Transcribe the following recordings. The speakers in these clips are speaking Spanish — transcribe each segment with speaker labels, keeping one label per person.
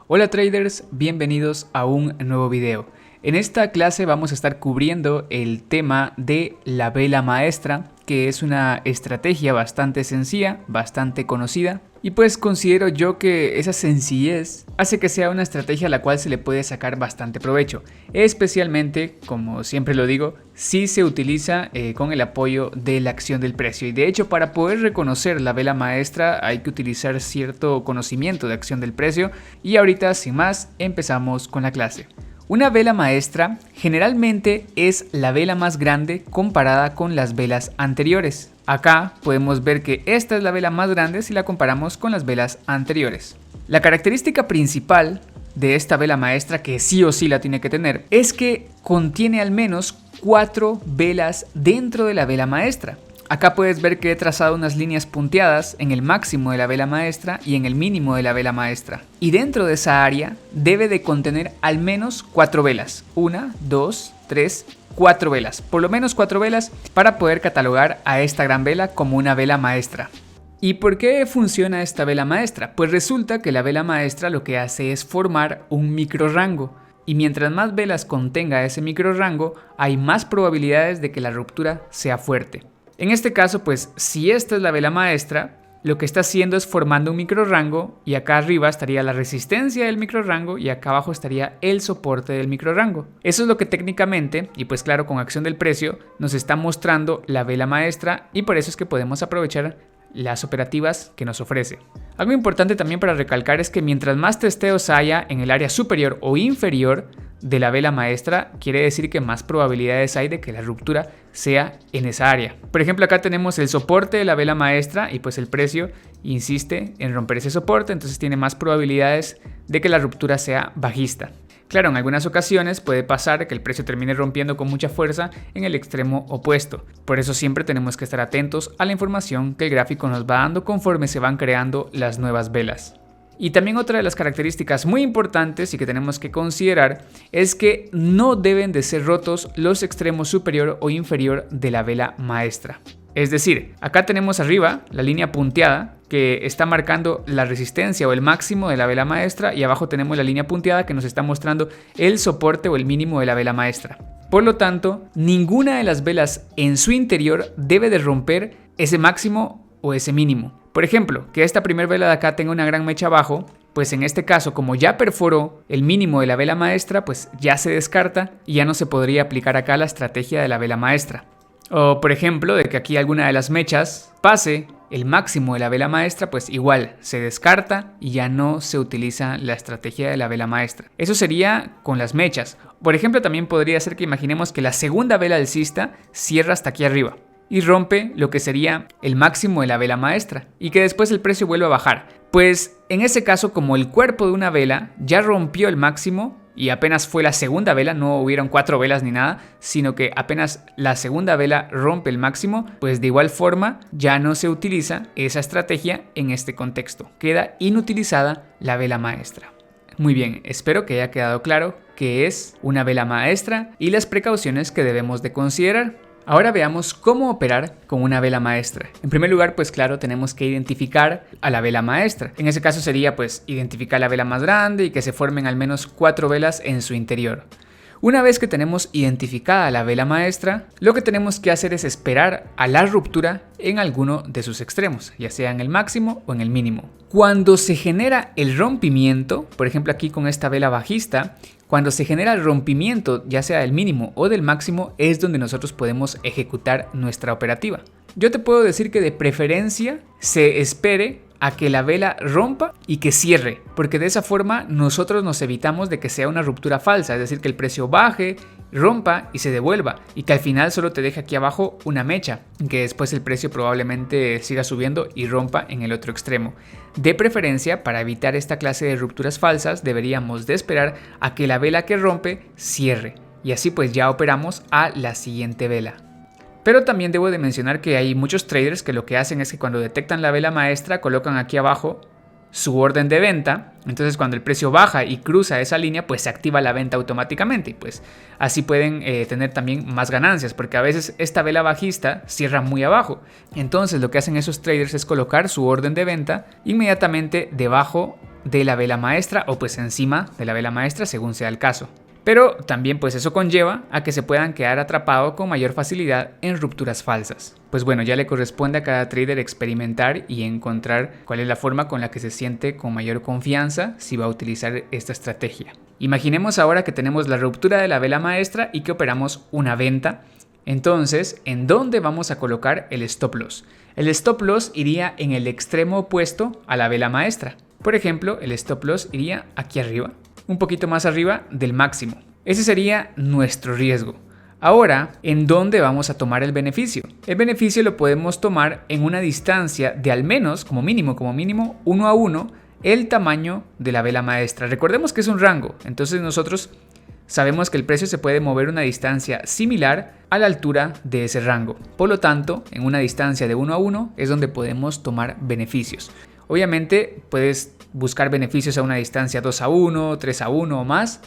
Speaker 1: Hola traders, bienvenidos a un nuevo video. En esta clase vamos a estar cubriendo el tema de la vela maestra, que es una estrategia bastante sencilla, bastante conocida, y pues considero yo que esa sencillez hace que sea una estrategia a la cual se le puede sacar bastante provecho, especialmente, como siempre lo digo, si se utiliza con el apoyo de la acción del precio. Y de hecho, para poder reconocer la vela maestra hay que utilizar cierto conocimiento de acción del precio, y ahorita sin más empezamos con la clase. Una vela maestra generalmente es la vela más grande comparada con las velas anteriores. Acá podemos ver que esta es la vela más grande si la comparamos con las velas anteriores. La característica principal de esta vela maestra, que sí o sí la tiene que tener, es que contiene al menos 4 velas dentro de la vela maestra. Acá puedes ver que he trazado unas líneas punteadas en el máximo de la vela maestra y en el mínimo de la vela maestra. Y dentro de esa área debe de contener al menos 4 velas. 1, 2, 3, 4 velas. Por lo menos 4 velas para poder catalogar a esta gran vela como una vela maestra. ¿Y por qué funciona esta vela maestra? Pues resulta que la vela maestra lo que hace es formar un microrango. Y mientras más velas contenga ese microrango, hay más probabilidades de que la ruptura sea fuerte. En este caso, pues si esta es la vela maestra, lo que está haciendo es formando un microrango y acá arriba estaría la resistencia del microrango y acá abajo estaría el soporte del microrango. Eso es lo que técnicamente, y pues claro con acción del precio, nos está mostrando la vela maestra, y por eso es que podemos aprovechar las operativas que nos ofrece. Algo importante también para recalcar es que mientras más testeos haya en el área superior o inferior de la vela maestra, quiere decir que más probabilidades hay de que la ruptura sea en esa área. Por ejemplo, acá tenemos el soporte de la vela maestra y pues el precio insiste en romper ese soporte, entonces tiene más probabilidades de que la ruptura sea bajista. Claro, en algunas ocasiones puede pasar que el precio termine rompiendo con mucha fuerza en el extremo opuesto. Por eso siempre tenemos que estar atentos a la información que el gráfico nos va dando conforme se van creando las nuevas velas. Y también otra de las características muy importantes y que tenemos que considerar es que no deben de ser rotos los extremos superior o inferior de la vela maestra. Es decir, acá tenemos arriba la línea punteada que está marcando la resistencia o el máximo de la vela maestra, y abajo tenemos la línea punteada que nos está mostrando el soporte o el mínimo de la vela maestra. Por lo tanto, ninguna de las velas en su interior debe de romper ese máximo o ese mínimo. Por ejemplo, que esta primera vela de acá tenga una gran mecha abajo, pues en este caso, como ya perforó el mínimo de la vela maestra, pues ya se descarta y ya no se podría aplicar acá la estrategia de la vela maestra. O por ejemplo, de que aquí alguna de las mechas pase el máximo de la vela maestra, pues igual se descarta y ya no se utiliza la estrategia de la vela maestra. Eso sería con las mechas. Por ejemplo, también podría ser que imaginemos que la segunda vela alcista cierra hasta aquí arriba y rompe lo que sería el máximo de la vela maestra y que después el precio vuelve a bajar. Pues en ese caso, como el cuerpo de una vela ya rompió el máximo y apenas fue la segunda vela, no hubieron 4 velas ni nada, sino que apenas la segunda vela rompe el máximo, pues de igual forma ya no se utiliza esa estrategia en este contexto. Queda inutilizada la vela maestra. Muy bien, espero que haya quedado claro qué es una vela maestra y las precauciones que debemos de considerar. Ahora veamos cómo operar con una vela maestra. En primer lugar, pues claro, tenemos que identificar a la vela maestra. En ese caso sería pues identificar la vela más grande y que se formen al menos 4 velas en su interior. Una vez que tenemos identificada la vela maestra, lo que tenemos que hacer es esperar a la ruptura en alguno de sus extremos, ya sea en el máximo o en el mínimo. Cuando se genera el rompimiento, por ejemplo aquí con esta vela bajista, cuando se genera el rompimiento, ya sea del mínimo o del máximo, es donde nosotros podemos ejecutar nuestra operativa. Yo te puedo decir que de preferencia se espere a que la vela rompa y que cierre, porque de esa forma nosotros nos evitamos de que sea una ruptura falsa, es decir, que el precio baje, rompa y se devuelva, y que al final solo te deje aquí abajo una mecha, que después el precio probablemente siga subiendo y rompa en el otro extremo. De preferencia, para evitar esta clase de rupturas falsas, deberíamos de esperar a que la vela que rompe cierre, y así pues ya operamos a la siguiente vela. Pero también debo de mencionar que hay muchos traders que lo que hacen es que cuando detectan la vela maestra colocan aquí abajo su orden de venta. Entonces cuando el precio baja y cruza esa línea, pues se activa la venta automáticamente y pues así pueden tener también más ganancias, porque a veces esta vela bajista cierra muy abajo. Entonces lo que hacen esos traders es colocar su orden de venta inmediatamente debajo de la vela maestra o pues encima de la vela maestra según sea el caso. Pero también pues eso conlleva a que se puedan quedar atrapados con mayor facilidad en rupturas falsas. Pues bueno, ya le corresponde a cada trader experimentar y encontrar cuál es la forma con la que se siente con mayor confianza si va a utilizar esta estrategia. Imaginemos ahora que tenemos la ruptura de la vela maestra y que operamos una venta. Entonces, ¿en dónde vamos a colocar el stop loss? El stop loss iría en el extremo opuesto a la vela maestra. Por ejemplo, el stop loss iría aquí arriba, un poquito más arriba del máximo. Ese sería nuestro riesgo. Ahora, ¿en dónde vamos a tomar el beneficio? El beneficio lo podemos tomar en una distancia de al menos, como mínimo, 1 a 1, el tamaño de la vela maestra. Recordemos que es un rango, entonces nosotros sabemos que el precio se puede mover una distancia similar a la altura de ese rango. Por lo tanto, en una distancia de 1 a 1 es donde podemos tomar beneficios. Obviamente puedes buscar beneficios a una distancia 2 a 1, 3 a 1 o más.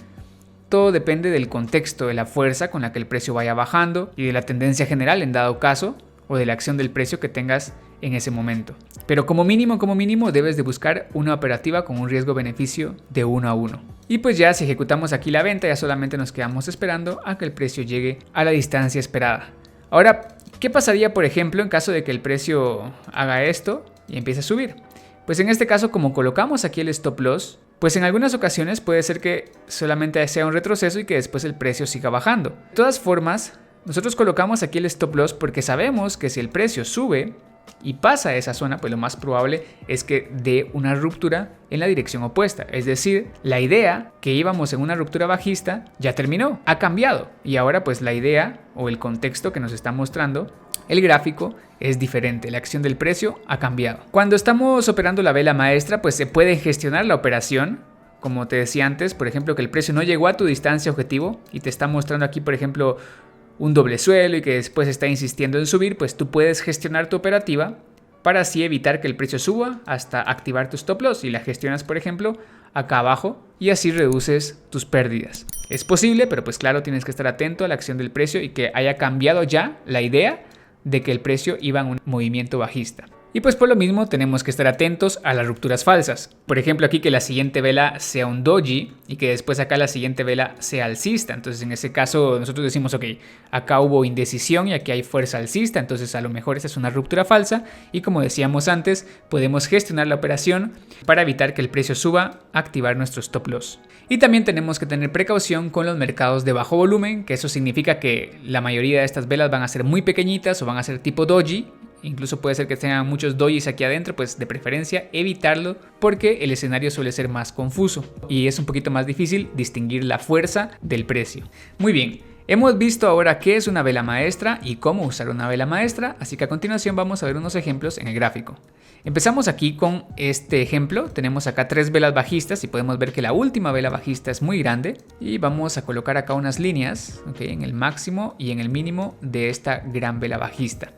Speaker 1: Todo depende del contexto, de la fuerza con la que el precio vaya bajando y de la tendencia general en dado caso o de la acción del precio que tengas en ese momento. Pero como mínimo debes de buscar una operativa con un riesgo-beneficio de 1 a 1. Y pues ya si ejecutamos aquí la venta ya solamente nos quedamos esperando a que el precio llegue a la distancia esperada. Ahora, ¿qué pasaría por ejemplo en caso de que el precio haga esto y empiece a subir? Pues en este caso, como colocamos aquí el stop loss, pues en algunas ocasiones puede ser que solamente sea un retroceso y que después el precio siga bajando. De todas formas, nosotros colocamos aquí el stop loss porque sabemos que si el precio sube y pasa esa zona, pues lo más probable es que dé una ruptura en la dirección opuesta. Es decir, la idea que íbamos en una ruptura bajista ya terminó, ha cambiado. Y ahora pues la idea o el contexto que nos está mostrando el gráfico es diferente, la acción del precio ha cambiado. Cuando estamos operando la vela maestra, pues se puede gestionar la operación. Como te decía antes, por ejemplo, que el precio no llegó a tu distancia objetivo y te está mostrando aquí, por ejemplo, un doble suelo y que después está insistiendo en subir, pues tú puedes gestionar tu operativa para así evitar que el precio suba hasta activar tu stop loss y la gestionas, por ejemplo, acá abajo y así reduces tus pérdidas. Es posible, pero pues claro, tienes que estar atento a la acción del precio y que haya cambiado ya la idea de que el precio iba en un movimiento bajista. Y pues por lo mismo tenemos que estar atentos a las rupturas falsas. Por ejemplo aquí que la siguiente vela sea un doji y que después acá la siguiente vela sea alcista. Entonces en ese caso nosotros decimos ok, acá hubo indecisión y aquí hay fuerza alcista. Entonces a lo mejor esa es una ruptura falsa y como decíamos antes podemos gestionar la operación para evitar que el precio suba, activar nuestro stop loss. Y también tenemos que tener precaución con los mercados de bajo volumen, que eso significa que la mayoría de estas velas van a ser muy pequeñitas o van a ser tipo doji. Incluso puede ser que tengan muchos dojis aquí adentro, pues de preferencia evitarlo porque el escenario suele ser más confuso y es un poquito más difícil distinguir la fuerza del precio. Muy bien, hemos visto ahora qué es una vela maestra y cómo usar una vela maestra, así que a continuación vamos a ver unos ejemplos en el gráfico. Empezamos aquí con este ejemplo, tenemos acá 3 velas bajistas y podemos ver que la última vela bajista es muy grande y vamos a colocar acá unas líneas en el máximo y en el mínimo de esta gran vela bajista.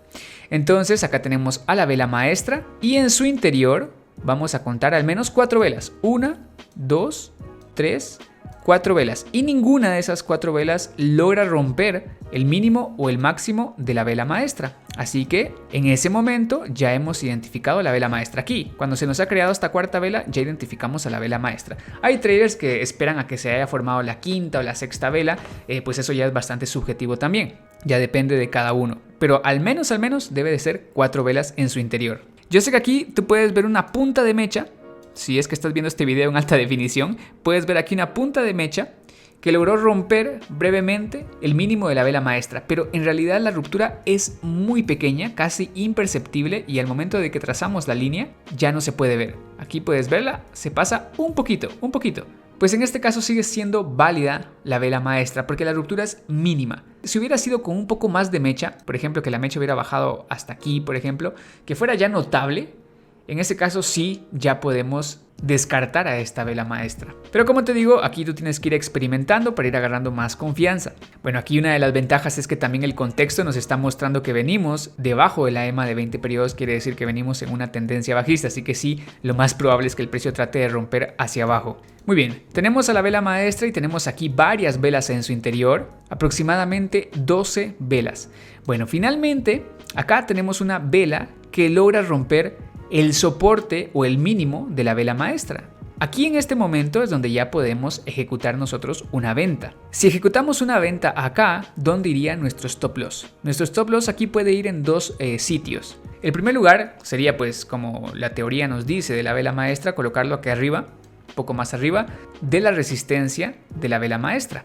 Speaker 1: Entonces acá tenemos a la vela maestra y en su interior vamos a contar al menos 4 velas, 1, 2, 3, 4 velas y ninguna de esas 4 velas logra romper el mínimo o el máximo de la vela maestra. Así que en ese momento ya hemos identificado la vela maestra aquí. Cuando se nos ha creado esta cuarta vela ya identificamos a la vela maestra. Hay traders que esperan a que se haya formado la quinta o la sexta vela, pues eso ya es bastante subjetivo también. Ya depende de cada uno. Pero al menos debe de ser 4 velas en su interior. Yo sé que aquí tú puedes ver una punta de mecha. Si es que estás viendo este video en alta definición, puedes ver aquí una punta de mecha que logró romper brevemente el mínimo de la vela maestra, pero en realidad la ruptura es muy pequeña, casi imperceptible y al momento de que trazamos la línea ya no se puede ver. Aquí puedes verla, se pasa un poquito. Pues en este caso sigue siendo válida la vela maestra porque la ruptura es mínima. Si hubiera sido con un poco más de mecha, por ejemplo que la mecha hubiera bajado hasta aquí, por ejemplo, que fuera ya notable, en ese caso sí ya podemos descartar a esta vela maestra. Pero como te digo, aquí tú tienes que ir experimentando para ir agarrando más confianza. Bueno, aquí una de las ventajas es que también el contexto nos está mostrando que venimos debajo de la EMA de 20 periodos, quiere decir que venimos en una tendencia bajista, así que sí, lo más probable es que el precio trate de romper hacia abajo. Muy bien, tenemos a la vela maestra y tenemos aquí varias velas en su interior, aproximadamente 12 velas. Bueno, finalmente acá tenemos una vela que logra romper el soporte o el mínimo de la vela maestra. Aquí en este momento es donde ya podemos ejecutar nosotros una venta. Si ejecutamos una venta acá, ¿dónde iría nuestro stop loss? Nuestro stop loss aquí puede ir en dos sitios. El primer lugar sería, pues, como la teoría nos dice de la vela maestra, colocarlo aquí arriba, un poco más arriba, de la resistencia de la vela maestra,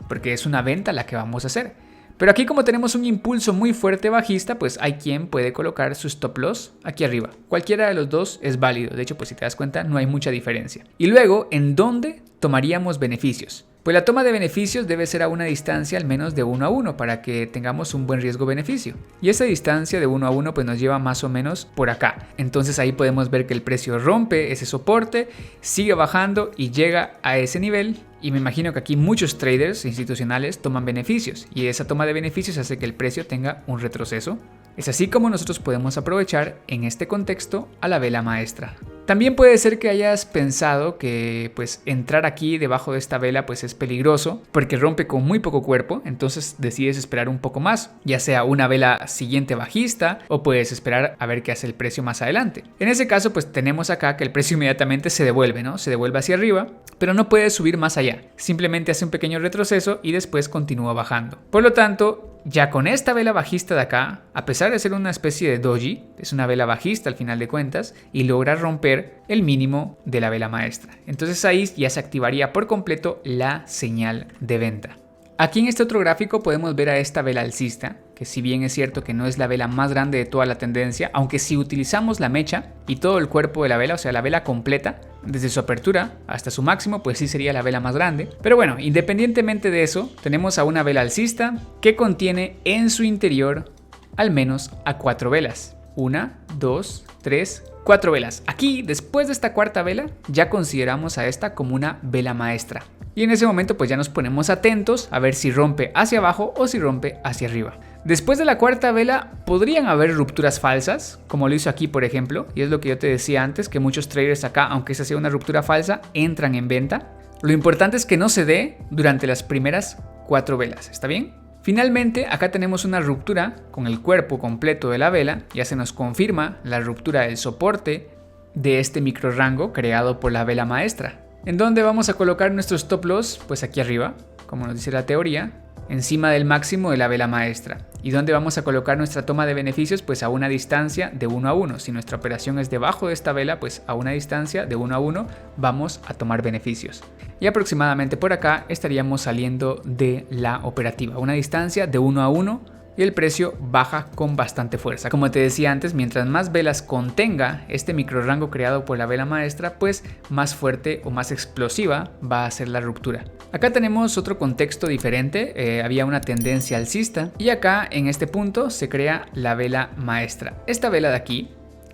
Speaker 1: porque es una venta la que vamos a hacer. Pero aquí, como tenemos un impulso muy fuerte bajista, pues hay quien puede colocar su stop loss aquí arriba. Cualquiera de los dos es válido. De hecho, pues si te das cuenta, no hay mucha diferencia. Y luego, ¿en dónde tomaríamos beneficios? Pues la toma de beneficios debe ser a una distancia al menos de 1 a 1 para que tengamos un buen riesgo-beneficio. Y esa distancia de 1 a 1 pues nos lleva más o menos por acá. Entonces ahí podemos ver que el precio rompe ese soporte, sigue bajando y llega a ese nivel. Y me imagino que aquí muchos traders institucionales toman beneficios. Y esa toma de beneficios hace que el precio tenga un retroceso. Es así como nosotros podemos aprovechar en este contexto a la vela maestra. También puede ser que hayas pensado que pues entrar aquí debajo de esta vela pues es peligroso porque rompe con muy poco cuerpo, entonces decides esperar un poco más, ya sea una vela siguiente bajista o puedes esperar a ver qué hace el precio más adelante. En ese caso pues tenemos acá que el precio inmediatamente se devuelve, ¿no? Se devuelve hacia arriba, pero no puede subir más allá, simplemente hace un pequeño retroceso y después continúa bajando. Por lo tanto, ya con esta vela bajista de acá, a pesar de ser una especie de doji, es una vela bajista al final de cuentas y logra romper el mínimo de la vela maestra. Entonces ahí ya se activaría por completo la señal de venta. Aquí en este otro gráfico podemos ver a esta vela alcista, que si bien es cierto que no es la vela más grande de toda la tendencia, aunque si utilizamos la mecha y todo el cuerpo de la vela, o sea la vela completa, desde su apertura hasta su máximo, pues sí sería la vela más grande. Pero bueno, independientemente de eso, tenemos a una vela alcista que contiene en su interior al menos a 4 velas. 1, 2, 3, 4 velas. Aquí, después de esta cuarta vela, ya consideramos a esta como una vela maestra. Y en ese momento pues ya nos ponemos atentos a ver si rompe hacia abajo o si rompe hacia arriba. Después de la cuarta vela podrían haber rupturas falsas, como lo hizo aquí por ejemplo, y es lo que yo te decía antes, que muchos traders acá, aunque esa sea una ruptura falsa, entran en venta. Lo importante es que no se dé durante las primeras 4 velas, ¿está bien? Finalmente, acá tenemos una ruptura con el cuerpo completo de la vela, ya se nos confirma la ruptura del soporte de este micro rango creado por la vela maestra. ¿En dónde vamos a colocar nuestro stop loss? Pues aquí arriba, como nos dice la teoría, encima del máximo de la vela maestra. ¿Y dónde vamos a colocar nuestra toma de beneficios? Pues a una distancia de 1 a 1. Si nuestra operación es debajo de esta vela, pues a una distancia de 1 a 1 vamos a tomar beneficios. Y aproximadamente por acá estaríamos saliendo de la operativa. A una distancia de 1 a 1 y el precio baja con bastante fuerza. Como te decía antes, mientras más velas contenga este micro rango creado por la vela maestra, pues más fuerte o más explosiva va a ser la ruptura. Acá tenemos otro contexto diferente, había una tendencia alcista y acá en este punto se crea la vela maestra. Esta vela de aquí,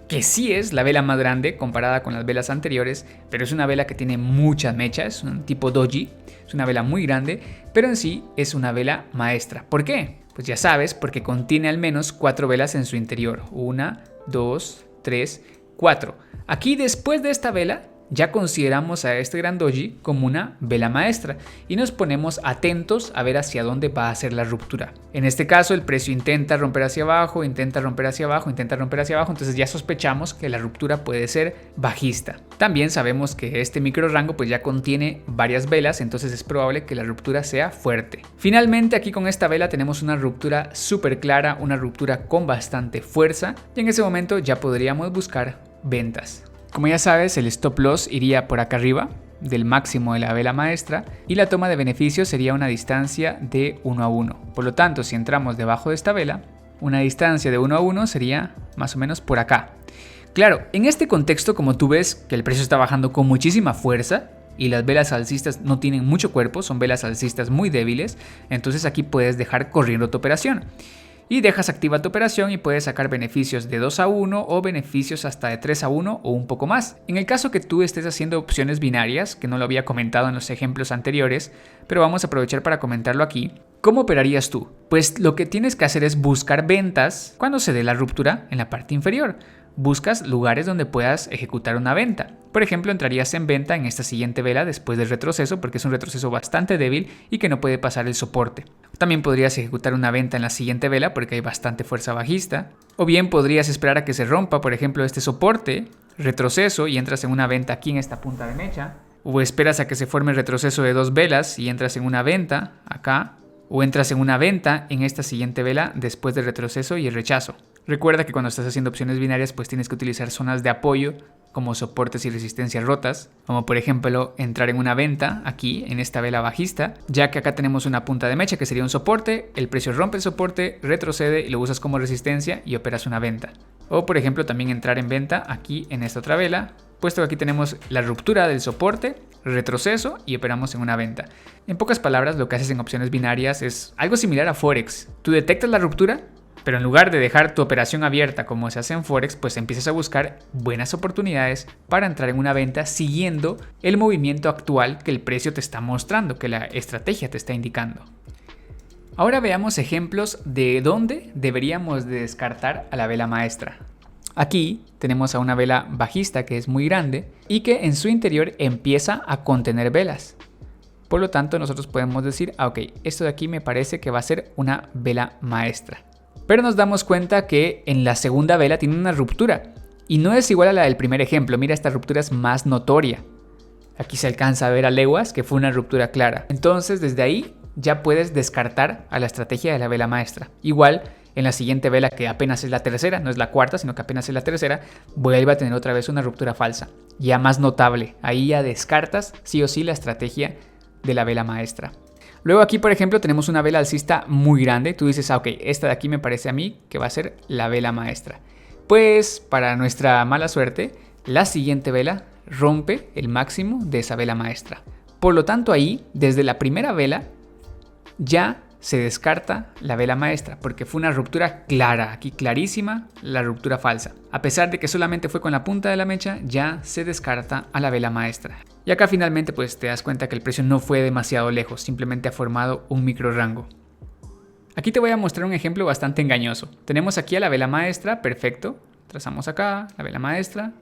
Speaker 1: que sí es la vela más grande comparada con las velas anteriores, pero es una vela que tiene muchas mechas, es un tipo doji, es una vela muy grande, pero en sí es una vela maestra. ¿Por qué? Pues ya sabes, porque contiene al menos 4 velas en su interior. 1, 2, 3, 4. Aquí después de esta vela ya consideramos a este gran doji como una vela maestra y nos ponemos atentos a ver hacia dónde va a ser la ruptura. En este caso el precio intenta romper hacia abajo, intenta romper hacia abajo, intenta romper hacia abajo, entonces ya sospechamos que la ruptura puede ser bajista. También sabemos que este micro rango pues ya contiene varias velas, entonces es probable que la ruptura sea fuerte. Finalmente aquí con esta vela tenemos una ruptura súper clara, una ruptura con bastante fuerza y en ese momento ya podríamos buscar ventas. Como ya sabes, el stop loss iría por acá arriba del máximo de la vela maestra y la toma de beneficios sería una distancia de 1 a 1. Por lo tanto, si entramos debajo de esta vela, una distancia de 1 a 1 sería más o menos por acá. Claro, en este contexto, como tú ves que el precio está bajando con muchísima fuerza y las velas alcistas no tienen mucho cuerpo, son velas alcistas muy débiles, entonces aquí puedes dejar corriendo tu operación. Y dejas activa tu operación y puedes sacar beneficios de 2 a 1 o beneficios hasta de 3 a 1 o un poco más. En el caso que tú estés haciendo opciones binarias, que no lo había comentado en los ejemplos anteriores, pero vamos a aprovechar para comentarlo aquí. ¿Cómo operarías tú? Pues lo que tienes que hacer es buscar ventas cuando se dé la ruptura en la parte inferior. Buscas lugares donde puedas ejecutar una venta. Por ejemplo, entrarías en venta en esta siguiente vela después del retroceso porque es un retroceso bastante débil y que no puede pasar el soporte. También podrías ejecutar una venta en la siguiente vela porque hay bastante fuerza bajista. O bien podrías esperar a que se rompa, por ejemplo, este soporte, retroceso y entras en una venta aquí en esta punta de mecha. O esperas a que se forme el retroceso de 2 velas y entras en una venta acá. O entras en una venta en esta siguiente vela después del retroceso y el rechazo. Recuerda que cuando estás haciendo opciones binarias pues tienes que utilizar zonas de apoyo como soportes y resistencias rotas, como por ejemplo entrar en una venta aquí en esta vela bajista, ya que acá tenemos una punta de mecha que sería un soporte, el precio rompe el soporte, retrocede y lo usas como resistencia y operas una venta. O por ejemplo también entrar en venta aquí en esta otra vela, puesto que aquí tenemos la ruptura del soporte, retroceso y operamos en una venta. En pocas palabras, lo que haces en opciones binarias es algo similar a Forex. Tú detectas la ruptura, pero en lugar de dejar tu operación abierta como se hace en Forex, pues empiezas a buscar buenas oportunidades para entrar en una venta siguiendo el movimiento actual que el precio te está mostrando, que la estrategia te está indicando. Ahora veamos ejemplos de dónde deberíamos de descartar a la vela maestra. Aquí tenemos a una vela bajista que es muy grande y que en su interior empieza a contener velas. Por lo tanto, nosotros podemos decir, ok, esto de aquí me parece que va a ser una vela maestra. Pero nos damos cuenta que en la segunda vela tiene una ruptura y no es igual a la del primer ejemplo. Mira, esta ruptura es más notoria. Aquí se alcanza a ver a leguas que fue una ruptura clara. Entonces, desde ahí ya puedes descartar a la estrategia de la vela maestra. Igual, en la siguiente vela, que apenas es la tercera, no es la cuarta, sino que apenas es la tercera, vuelve a tener otra vez una ruptura falsa, ya más notable. Ahí ya descartas sí o sí la estrategia de la vela maestra. Luego aquí, por ejemplo, tenemos una vela alcista muy grande. Tú dices, ok, esta de aquí me parece a mí que va a ser la vela maestra. Pues, para nuestra mala suerte, la siguiente vela rompe el máximo de esa vela maestra. Por lo tanto, ahí, desde la primera vela, ya se descarta la vela maestra porque fue una ruptura clara, aquí clarísima la ruptura falsa. A pesar de que solamente fue con la punta de la mecha, ya se descarta a la vela maestra. Y acá finalmente pues te das cuenta que el precio no fue demasiado lejos, simplemente ha formado un micro rango. Aquí te voy a mostrar un ejemplo bastante engañoso. Tenemos aquí a la vela maestra, perfecto. Trazamos acá la vela maestra.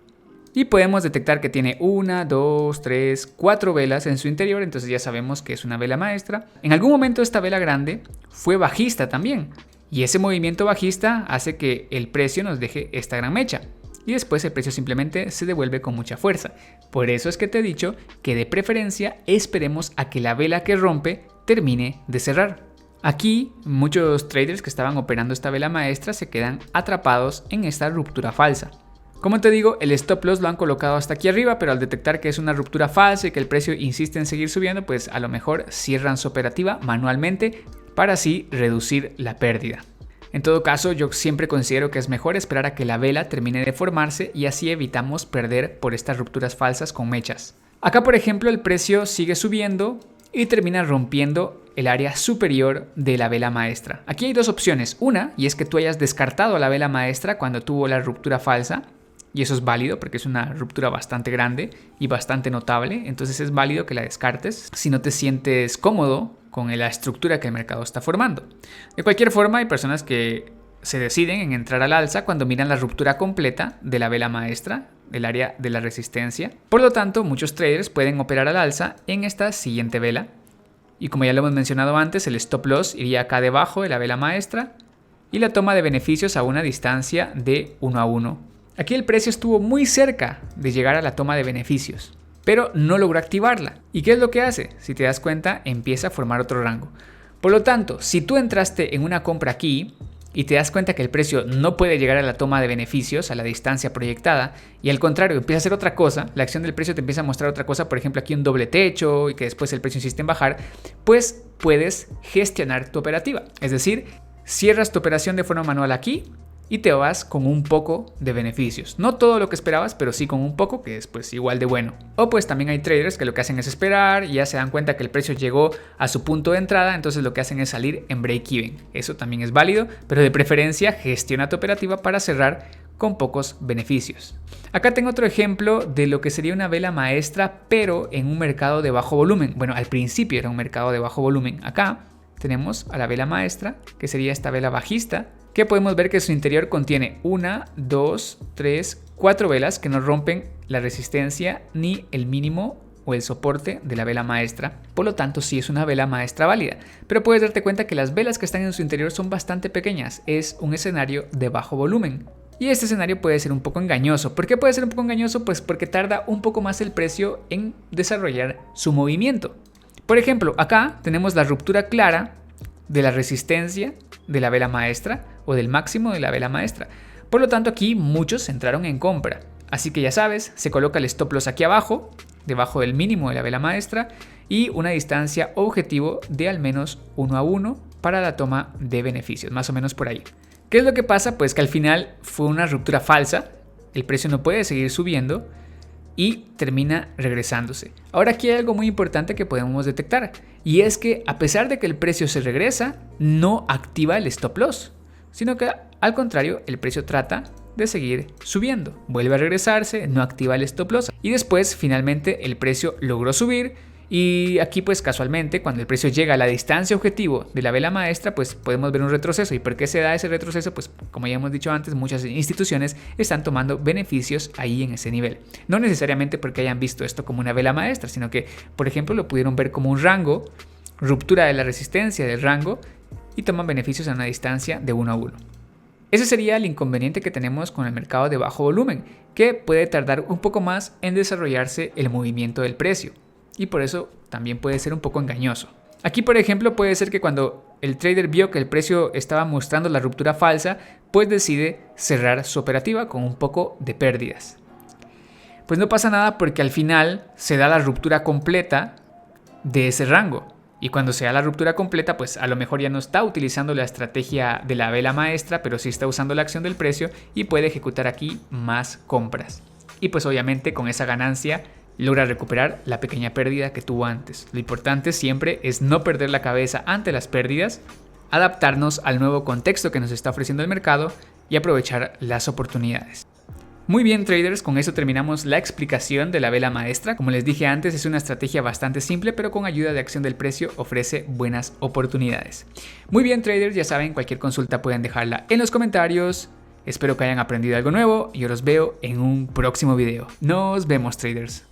Speaker 1: Y podemos detectar que tiene 1, 2, 3, 4 velas en su interior, entonces ya sabemos que es una vela maestra. En algún momento esta vela grande fue bajista también, y ese movimiento bajista hace que el precio nos deje esta gran mecha, y después el precio simplemente se devuelve con mucha fuerza. Por eso es que te he dicho que de preferencia esperemos a que la vela que rompe termine de cerrar. Aquí muchos traders que estaban operando esta vela maestra se quedan atrapados en esta ruptura falsa. Como te digo, el stop loss lo han colocado hasta aquí arriba, pero al detectar que es una ruptura falsa y que el precio insiste en seguir subiendo, pues a lo mejor cierran su operativa manualmente para así reducir la pérdida. En todo caso, yo siempre considero que es mejor esperar a que la vela termine de formarse y así evitamos perder por estas rupturas falsas con mechas. Acá, por ejemplo, el precio sigue subiendo y termina rompiendo el área superior de la vela maestra. Aquí hay dos opciones. Una, y es que tú hayas descartado la vela maestra cuando tuvo la ruptura falsa. Y eso es válido porque es una ruptura bastante grande y bastante notable. Entonces es válido que la descartes si no te sientes cómodo con la estructura que el mercado está formando. De cualquier forma, hay personas que se deciden en entrar al alza cuando miran la ruptura completa de la vela maestra, del área de la resistencia. Por lo tanto, muchos traders pueden operar al alza en esta siguiente vela. Y como ya lo hemos mencionado antes, el stop loss iría acá debajo de la vela maestra y la toma de beneficios a una distancia de 1 a 1. Aquí el precio estuvo muy cerca de llegar a la toma de beneficios, pero no logró activarla. ¿Y qué es lo que hace? Si te das cuenta, empieza a formar otro rango. Por lo tanto, si tú entraste en una compra aquí y te das cuenta que el precio no puede llegar a la toma de beneficios, a la distancia proyectada, y al contrario empieza a hacer otra cosa, la acción del precio te empieza a mostrar otra cosa, por ejemplo aquí un doble techo y que después el precio insiste en bajar, pues puedes gestionar tu operativa. Es decir, cierras tu operación de forma manual aquí y te vas con un poco de beneficios. No todo lo que esperabas, pero sí con un poco, que es pues igual de bueno. O pues también hay traders que lo que hacen es esperar y ya se dan cuenta que el precio llegó a su punto de entrada, entonces lo que hacen es salir en break-even. Eso también es válido, pero de preferencia gestiona tu operativa para cerrar con pocos beneficios. Acá tengo otro ejemplo de lo que sería una vela maestra, pero en un mercado de bajo volumen. Bueno, al principio era un mercado de bajo volumen. Acá tenemos a la vela maestra, que sería esta vela bajista, que podemos ver que su interior contiene 1, 2, 3, 4 velas que no rompen la resistencia ni el mínimo o el soporte de la vela maestra, por lo tanto sí es una vela maestra válida, pero puedes darte cuenta que las velas que están en su interior son bastante pequeñas, es un escenario de bajo volumen. Y este escenario puede ser un poco engañoso. ¿Por qué puede ser un poco engañoso? Pues porque tarda un poco más el precio en desarrollar su movimiento. Por ejemplo, acá tenemos la ruptura clara de la resistencia de la vela maestra o del máximo de la vela maestra. Por lo tanto, aquí muchos entraron en compra. Así que ya sabes, se coloca el stop loss aquí abajo, debajo del mínimo de la vela maestra, y una distancia objetivo de al menos 1 a 1 para la toma de beneficios, más o menos por ahí. ¿Qué es lo que pasa? Pues que al final fue una ruptura falsa, el precio no puede seguir subiendo y termina regresándose. Ahora aquí hay algo muy importante que podemos detectar, y es que a pesar de que el precio se regresa, no activa el stop loss, sino que al contrario, el precio trata de seguir subiendo. Vuelve a regresarse, no activa el stop loss y después finalmente el precio logró subir. Y aquí pues casualmente cuando el precio llega a la distancia objetivo de la vela maestra, pues podemos ver un retroceso. ¿Y por qué se da ese retroceso? Pues como ya hemos dicho antes, muchas instituciones están tomando beneficios ahí en ese nivel. No necesariamente porque hayan visto esto como una vela maestra, sino que por ejemplo lo pudieron ver como un rango, ruptura de la resistencia del rango, y toman beneficios a una distancia de 1 a 1. Ese sería el inconveniente que tenemos con el mercado de bajo volumen, que puede tardar un poco más en desarrollarse el movimiento del precio. Y por eso también puede ser un poco engañoso. Aquí, por ejemplo, puede ser que cuando el trader vio que el precio estaba mostrando la ruptura falsa, pues decide cerrar su operativa con un poco de pérdidas. Pues no pasa nada porque al final se da la ruptura completa de ese rango. Y cuando se da la ruptura completa, pues a lo mejor ya no está utilizando la estrategia de la vela maestra, pero sí está usando la acción del precio y puede ejecutar aquí más compras. Y pues obviamente con esa ganancia logra recuperar la pequeña pérdida que tuvo antes. Lo importante siempre es no perder la cabeza ante las pérdidas, adaptarnos al nuevo contexto que nos está ofreciendo el mercado y aprovechar las oportunidades. Muy bien traders, con eso terminamos la explicación de la vela maestra. Como les dije antes, es una estrategia bastante simple, pero con ayuda de acción del precio ofrece buenas oportunidades. Muy bien traders, ya saben, cualquier consulta pueden dejarla en los comentarios. Espero que hayan aprendido algo nuevo y yo los veo en un próximo video. Nos vemos traders.